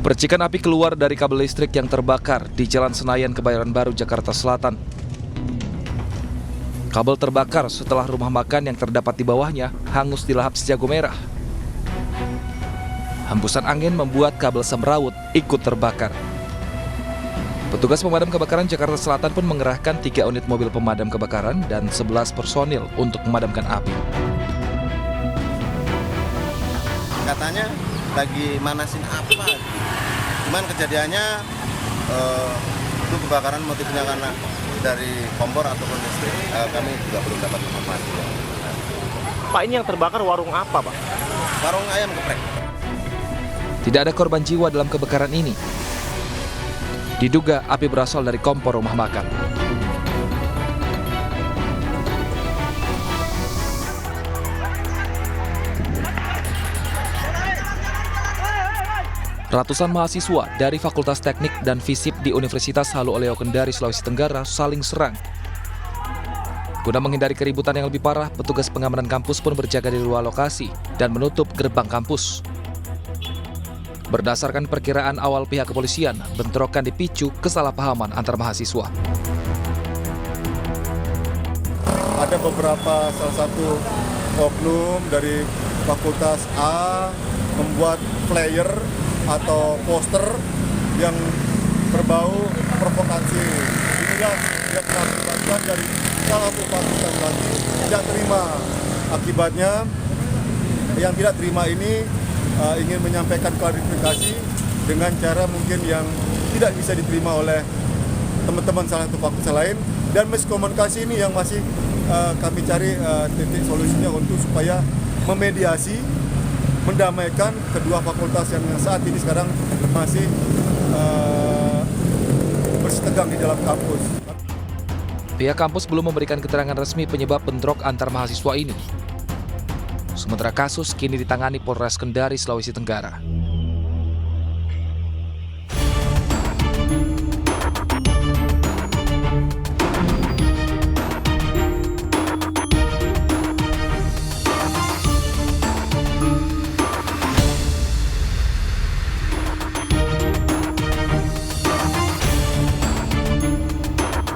Percikan api keluar dari kabel listrik yang terbakar di Jalan Senayan, Kebayoran Baru, Jakarta Selatan. Kabel terbakar setelah rumah makan yang terdapat di bawahnya hangus dilahap si jago merah. Hembusan angin membuat kabel semrawut ikut terbakar. Petugas pemadam kebakaran Jakarta Selatan pun mengerahkan 3 unit mobil pemadam kebakaran dan 11 personil untuk memadamkan api. Katanya lagi manasin apa, cuman kejadiannya itu kebakaran motifnya karena dari kompor ataupun listrik, kami juga belum dapat informasi. Pak, ini yang terbakar warung apa, Pak? Warung ayam geprek. Tidak ada korban jiwa dalam kebakaran ini. Diduga api berasal dari kompor rumah makan. Ratusan mahasiswa dari Fakultas Teknik dan Fisip di Universitas Halu Oleo Kendari, Sulawesi Tenggara saling serang. Guna menghindari keributan yang lebih parah, petugas pengamanan kampus pun berjaga di luar lokasi dan menutup gerbang kampus. Berdasarkan perkiraan awal pihak kepolisian, bentrokan dipicu kesalahpahaman antar mahasiswa. Ada beberapa salah satu oknum dari Fakultas A membuat flyer atau poster yang berbau provokasi. Inilah yang mengakibatkan dari salah satu fakultas lagi tidak terima. Akibatnya yang tidak terima ini ingin menyampaikan klarifikasi dengan cara mungkin yang tidak bisa diterima oleh teman-teman salah satu fakultas lain, dan miskomunikasi ini yang masih kami cari titik solusinya untuk supaya memediasi, mendamaikan kedua fakultas yang saat ini sekarang masih bersitegang di dalam kampus. Pihak kampus belum memberikan keterangan resmi penyebab bentrok antar mahasiswa ini. Sementara kasus kini ditangani Polres Kendari, Sulawesi Tenggara.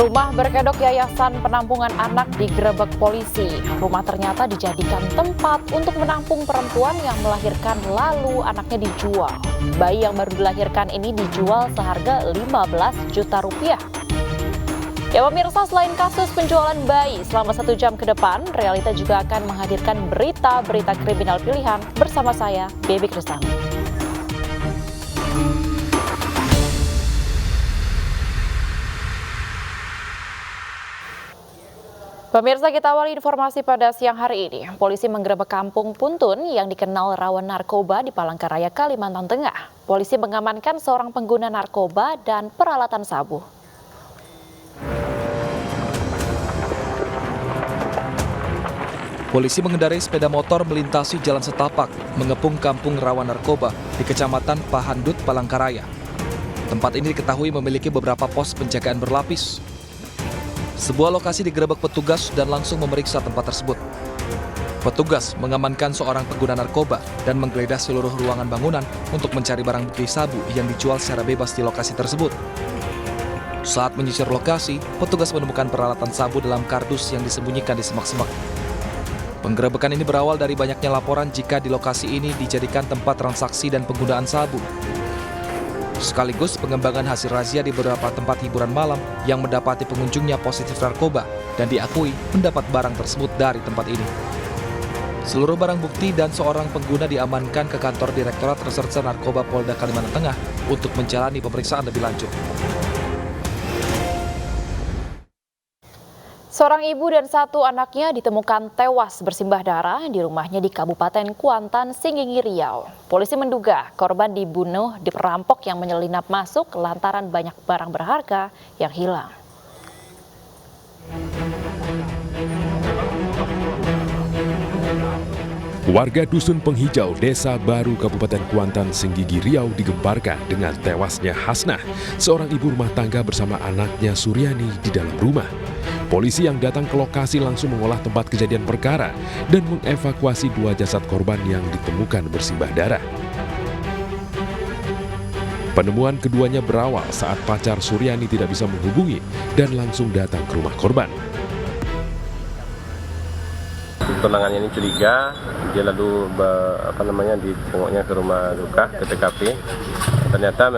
Rumah berkedok Yayasan Penampungan Anak digerebek polisi. Rumah ternyata dijadikan tempat untuk menampung perempuan yang melahirkan lalu anaknya dijual. Bayi yang baru dilahirkan ini dijual seharga 15 juta rupiah. Ya pemirsa, selain kasus penjualan bayi selama 1 jam ke depan, Realita juga akan menghadirkan berita-berita kriminal pilihan bersama saya, Baby Kristani. Pemirsa, kita awali informasi pada siang hari ini. Polisi menggerebek kampung Puntun yang dikenal rawan narkoba di Palangkaraya, Kalimantan Tengah. Polisi mengamankan seorang pengguna narkoba dan peralatan sabu. Polisi mengendarai sepeda motor melintasi jalan setapak, mengepung kampung rawan narkoba di Kecamatan Pahandut, Palangkaraya. Tempat ini diketahui memiliki beberapa pos penjagaan berlapis. Sebuah lokasi digerebek petugas dan langsung memeriksa tempat tersebut. Petugas mengamankan seorang pengguna narkoba dan menggeledah seluruh ruangan bangunan untuk mencari barang bukti sabu yang dijual secara bebas di lokasi tersebut. Saat menyisir lokasi, petugas menemukan peralatan sabu dalam kardus yang disembunyikan di semak-semak. Penggerebekan ini berawal dari banyaknya laporan jika di lokasi ini dijadikan tempat transaksi dan penggunaan sabu. Sekaligus pengembangan hasil razia di beberapa tempat hiburan malam yang mendapati pengunjungnya positif narkoba dan diakui mendapat barang tersebut dari tempat ini. Seluruh barang bukti dan seorang pengguna diamankan ke kantor Direktorat Reserse Narkoba Polda Kalimantan Tengah untuk menjalani pemeriksaan lebih lanjut. Seorang ibu dan 1 anaknya ditemukan tewas bersimbah darah di rumahnya di Kabupaten Kuantan, Singgingi, Riau. Polisi menduga korban dibunuh di perampok yang menyelinap masuk lantaran banyak barang berharga yang hilang. Warga Dusun Penghijau, Desa Baru, Kabupaten Kuantan, Singgingi, Riau digemparkan dengan tewasnya Hasnah, seorang ibu rumah tangga bersama anaknya Suryani di dalam rumah. Polisi yang datang ke lokasi langsung mengolah tempat kejadian perkara dan mengevakuasi 2 jasad korban yang ditemukan bersimbah darah. Penemuan keduanya berawal saat pacar Suryani tidak bisa menghubungi dan langsung datang ke rumah korban. Tunangannya ini curiga, dia lalu ditengoknya ke rumah duka, ke TKP. Ternyata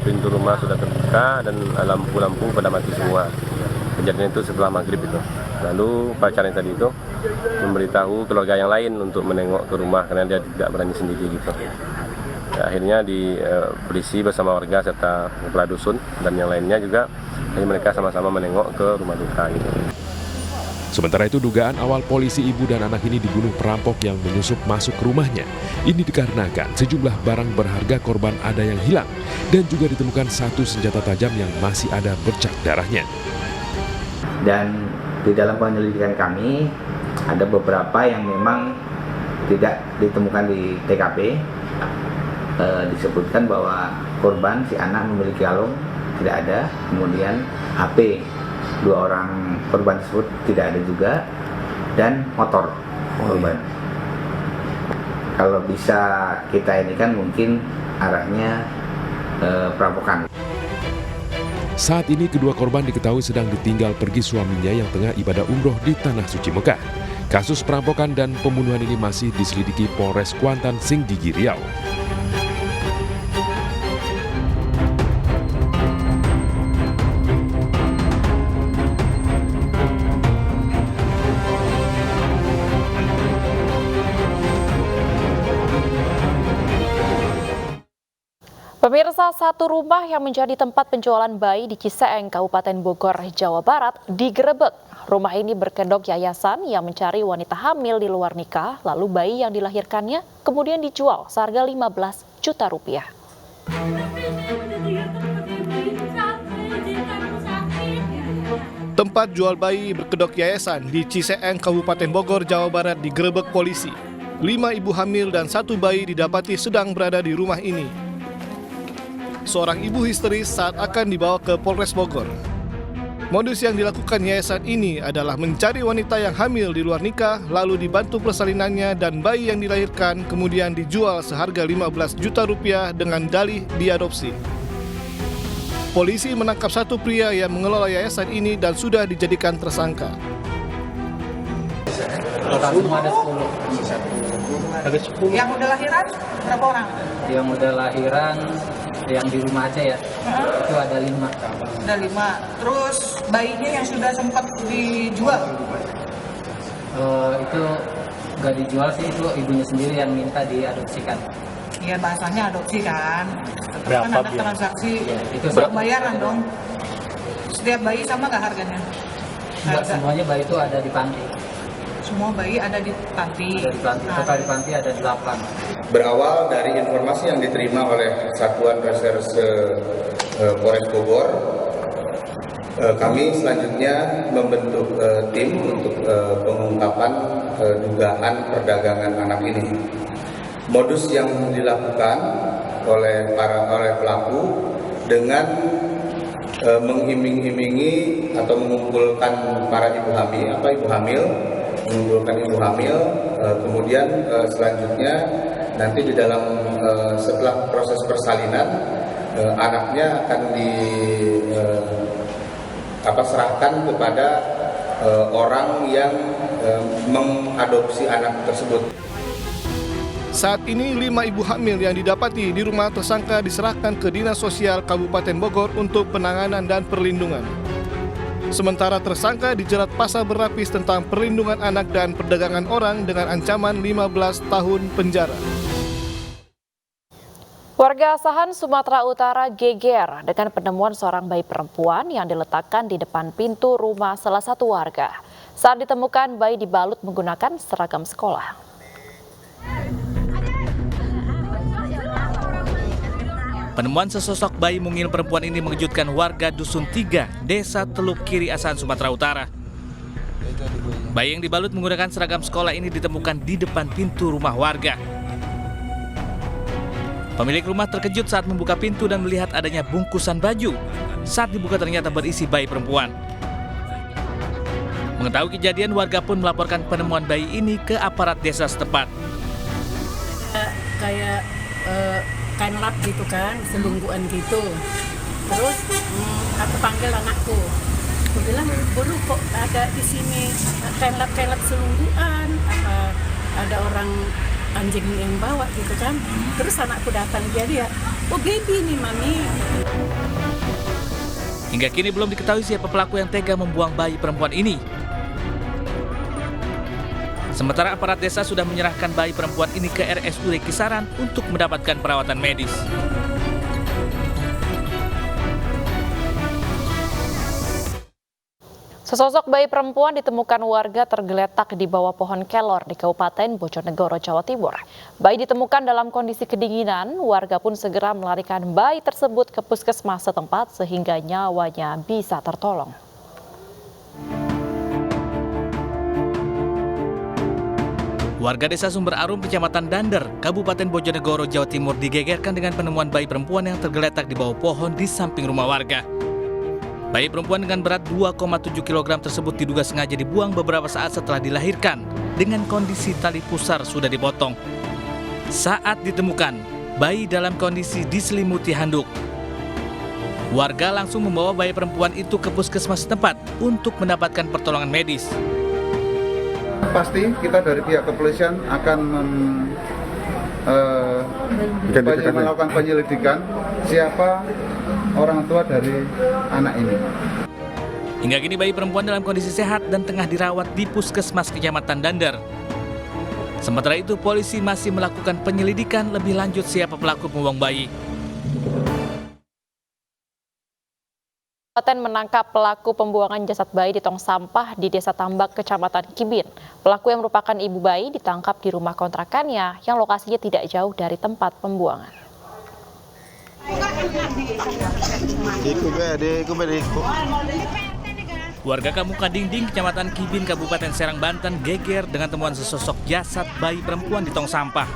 pintu rumah sudah terbuka dan lampu-lampu pada mati semua. Kejadian itu setelah maghrib itu. Lalu pacarnya tadi itu memberitahu keluarga yang lain untuk menengok ke rumah karena dia tidak berani sendiri gitu. Akhirnya polisi bersama warga serta kepala dusun dan yang lainnya juga, mereka sama-sama menengok ke rumah duka gitu. Sementara itu dugaan awal polisi ibu dan anak ini dibunuh perampok yang menyusup masuk ke rumahnya. Ini dikarenakan sejumlah barang berharga korban ada yang hilang dan juga ditemukan satu senjata tajam yang masih ada bercak darahnya. Dan di dalam penyelidikan kami ada beberapa yang memang tidak ditemukan di TKP. Disebutkan bahwa korban si anak memiliki kalung tidak ada, kemudian HP dua orang korban tersebut tidak ada juga, dan motor korban. Kalau bisa kita ini kan mungkin arahnya perampokan. Saat ini kedua korban diketahui sedang ditinggal pergi suaminya yang tengah ibadah umroh di Tanah Suci Mekah. Kasus perampokan dan pembunuhan ini masih diselidiki Polres Kuantan Senggigi Riau. Pemirsa, satu rumah yang menjadi tempat penjualan bayi di Ciseeng, Kabupaten Bogor, Jawa Barat, digerebek. Rumah ini berkedok yayasan yang mencari wanita hamil di luar nikah, lalu bayi yang dilahirkannya kemudian dijual seharga 15 juta rupiah. Tempat jual bayi berkedok yayasan di Ciseeng, Kabupaten Bogor, Jawa Barat digerebek polisi. 5 ibu hamil dan 1 bayi didapati sedang berada di rumah ini. Seorang ibu histeris saat akan dibawa ke Polres Bogor. Modus yang dilakukan yayasan ini adalah mencari wanita yang hamil di luar nikah, lalu dibantu persalinannya dan bayi yang dilahirkan kemudian dijual seharga 15 juta rupiah dengan dalih diadopsi. Polisi menangkap satu pria yang mengelola yayasan ini dan sudah dijadikan tersangka. Total semua ada 10. Ada 10. Yang udah lahiran berapa orang? Yang udah lahiran yang di rumah aja ya, itu ada 5. Ada 5. Terus bayinya yang sudah sempat dijual? Itu nggak dijual sih, itu ibunya sendiri yang minta diadopsikan. Iya, bahasanya adopsi kan. Berapa kan ada transaksi ya, itu bayaran dong. Setiap bayi sama nggak harganya? Enggak, semuanya bayi itu ada di panti. Semua bayi ada di panti. Ada di panti. Total di panti ada 8. Berawal dari informasi yang diterima oleh Satuan Reserse Polres Bogor, kami selanjutnya membentuk tim untuk pengungkapan dugaan perdagangan anak ini. Modus yang dilakukan oleh pelaku dengan mengiming-imingi atau mengumpulkan para ibu hamil, kemudian selanjutnya nanti di dalam setelah proses persalinan anaknya akan serahkan kepada orang yang mengadopsi anak tersebut. Saat ini 5 ibu hamil yang didapati di rumah tersangka diserahkan ke Dinas Sosial Kabupaten Bogor untuk penanganan dan perlindungan. Sementara tersangka dijerat pasal berlapis tentang perlindungan anak dan perdagangan orang dengan ancaman 15 tahun penjara. Warga Asahan, Sumatera Utara geger dengan penemuan seorang bayi perempuan yang diletakkan di depan pintu rumah salah satu warga. Saat ditemukan, bayi dibalut menggunakan seragam sekolah. Penemuan sesosok bayi mungil perempuan ini mengejutkan warga Dusun 3, Desa Teluk Kiri, Asahan, Sumatera Utara. Bayi yang dibalut menggunakan seragam sekolah ini ditemukan di depan pintu rumah warga. Pemilik rumah terkejut saat membuka pintu dan melihat adanya bungkusan baju. Saat dibuka ternyata berisi bayi perempuan. Mengetahui kejadian, warga pun melaporkan penemuan bayi ini ke aparat desa setempat. kain lap gitu kan, selungguan gitu. Terus aku panggil anakku, aku bilang, "Buru, kok ada di sini kain lap selungguan? Apa ada orang anjing yang bawa gitu kan?" Terus anakku datang, dia lihat, "Oh, baby nih, Mami." Hingga kini belum diketahui siapa pelaku yang tega membuang bayi perempuan ini. Sementara aparat desa sudah menyerahkan bayi perempuan ini ke RSUD Kisaran untuk mendapatkan perawatan medis. Sesosok bayi perempuan ditemukan warga tergeletak di bawah pohon kelor di Kabupaten Bojonegoro, Jawa Timur. Bayi ditemukan dalam kondisi kedinginan, warga pun segera melarikan bayi tersebut ke puskesmas setempat sehingga nyawanya bisa tertolong. Warga desa Sumber Arum, Kecamatan Dander, Kabupaten Bojonegoro, Jawa Timur digegerkan dengan penemuan bayi perempuan yang tergeletak di bawah pohon di samping rumah warga. Bayi perempuan dengan berat 2,7 kg tersebut diduga sengaja dibuang beberapa saat setelah dilahirkan dengan kondisi tali pusar sudah dipotong. Saat ditemukan, bayi dalam kondisi diselimuti handuk. Warga langsung membawa bayi perempuan itu ke puskesmas setempat untuk mendapatkan pertolongan medis. Pasti kita dari pihak kepolisian akan melakukan penyelidikan siapa orang tua dari anak ini. Hingga kini bayi perempuan dalam kondisi sehat dan tengah dirawat di puskesmas Kecamatan Dander. Sementara itu, polisi masih melakukan penyelidikan lebih lanjut siapa pelaku membuang bayi. Kabupaten menangkap pelaku pembuangan jasad bayi di tong sampah di Desa Tambak, Kecamatan Kibin. Pelaku yang merupakan ibu bayi ditangkap di rumah kontrakannya yang lokasinya tidak jauh dari tempat pembuangan. Warga Kampung Kadingding, Kecamatan Kibin, Kabupaten Serang, Banten geger dengan temuan sesosok jasad bayi perempuan di tong sampah.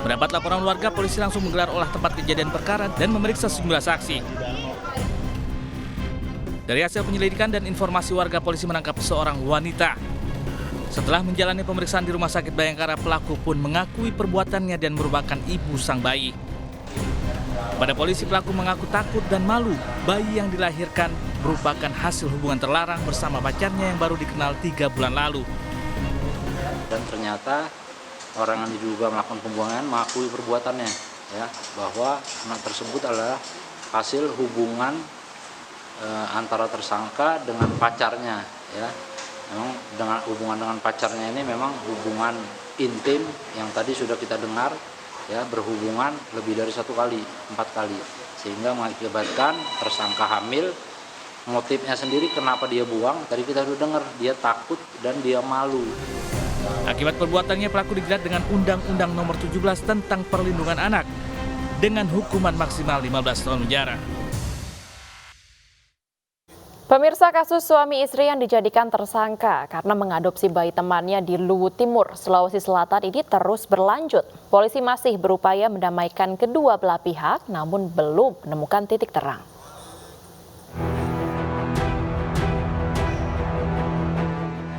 Mendapat laporan warga, polisi langsung menggelar olah tempat kejadian perkara dan memeriksa sejumlah saksi. Dari hasil penyelidikan dan informasi warga, polisi menangkap seorang wanita. Setelah menjalani pemeriksaan di Rumah Sakit Bayangkara, pelaku pun mengakui perbuatannya dan merupakan ibu sang bayi. Pada polisi, pelaku mengaku takut dan malu. Bayi yang dilahirkan merupakan hasil hubungan terlarang bersama pacarnya yang baru dikenal 3 bulan lalu. Dan ternyata orang yang diduga melakukan pembuangan mengakui perbuatannya, ya, bahwa anak tersebut adalah hasil hubungan antara tersangka dengan pacarnya, ya. Memang dengan hubungan dengan pacarnya ini memang hubungan intim yang tadi sudah kita dengar, ya, berhubungan lebih dari 1 kali, 4 kali, sehingga mengakibatkan tersangka hamil. Motifnya sendiri kenapa dia buang, tadi kita sudah dengar, dia takut dan dia malu. Akibat perbuatannya, pelaku dijerat dengan Undang-Undang Nomor 17 tentang Perlindungan Anak dengan hukuman maksimal 15 tahun penjara. Pemirsa, kasus suami istri yang dijadikan tersangka karena mengadopsi bayi temannya di Luwu Timur, Sulawesi Selatan ini terus berlanjut. Polisi masih berupaya mendamaikan kedua belah pihak, namun belum menemukan titik terang.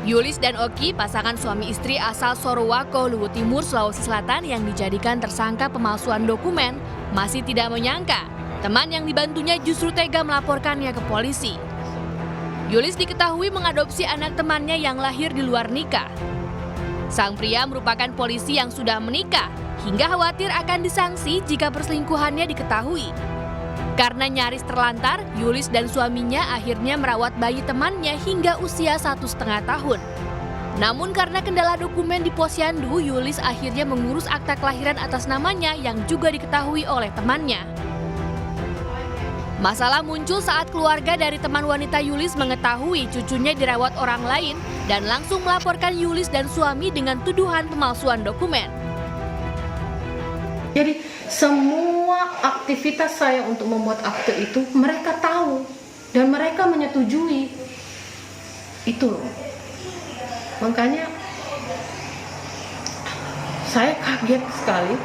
Yulis dan Oki, pasangan suami istri asal Sorowako, Luwu Timur, Sulawesi Selatan yang dijadikan tersangka pemalsuan dokumen, masih tidak menyangka teman yang dibantunya justru tega melaporkannya ke polisi. Yulis diketahui mengadopsi anak temannya yang lahir di luar nikah. Sang pria merupakan polisi yang sudah menikah, hingga khawatir akan disanksi jika perselingkuhannya diketahui. Karena nyaris terlantar, Yulis dan suaminya akhirnya merawat bayi temannya hingga usia 1,5 tahun. Namun karena kendala dokumen di Posyandu, Yulis akhirnya mengurus akta kelahiran atas namanya yang juga diketahui oleh temannya. Masalah muncul saat keluarga dari teman wanita Yulis mengetahui cucunya dirawat orang lain dan langsung melaporkan Yulis dan suami dengan tuduhan pemalsuan dokumen. Jadi semua aktivitas saya untuk membuat akte itu mereka tahu dan mereka menyetujui. Itu loh. Makanya saya kaget sekali.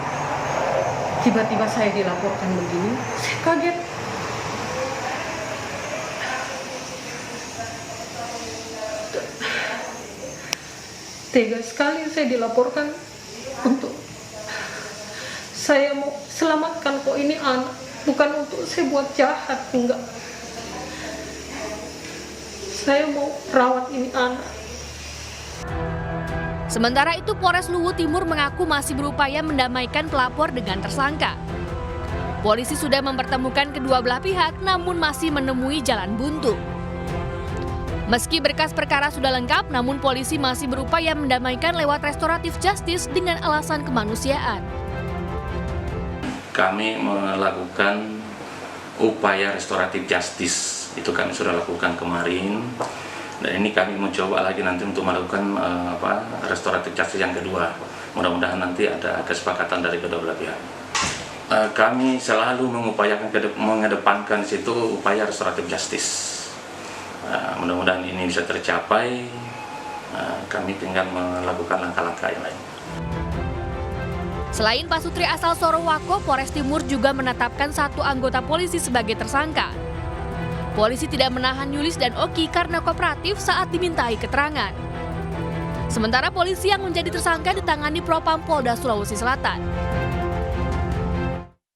Tiba-tiba saya dilaporkan begini, saya kaget. Tega sekali saya dilaporkan untuk Saya mau selamatkan kok ini anak, bukan untuk saya buat jahat, enggak. Saya mau rawat ini anak. Sementara itu, Polres Luwu Timur mengaku masih berupaya mendamaikan pelapor dengan tersangka. Polisi sudah mempertemukan kedua belah pihak, namun masih menemui jalan buntu. Meski berkas perkara sudah lengkap, namun polisi masih berupaya mendamaikan lewat restoratif justice dengan alasan kemanusiaan. Kami melakukan upaya restoratif justice, itu kami sudah lakukan kemarin, dan ini kami mencoba lagi nanti untuk melakukan restoratif justice yang kedua. Mudah-mudahan nanti ada kesepakatan dari kedua belah pihak. Kami selalu mengupayakan mengedepankan situ upaya restoratif justice. Mudah-mudahan ini bisa tercapai. Kami tinggal melakukan langkah-langkah yang lain. Selain Pak Sutri asal Sorowako, Polres Timur juga menetapkan 1 anggota polisi sebagai tersangka. Polisi tidak menahan Yulis dan Oki karena kooperatif saat dimintai keterangan. Sementara polisi yang menjadi tersangka ditangani Propam Polda Sulawesi Selatan.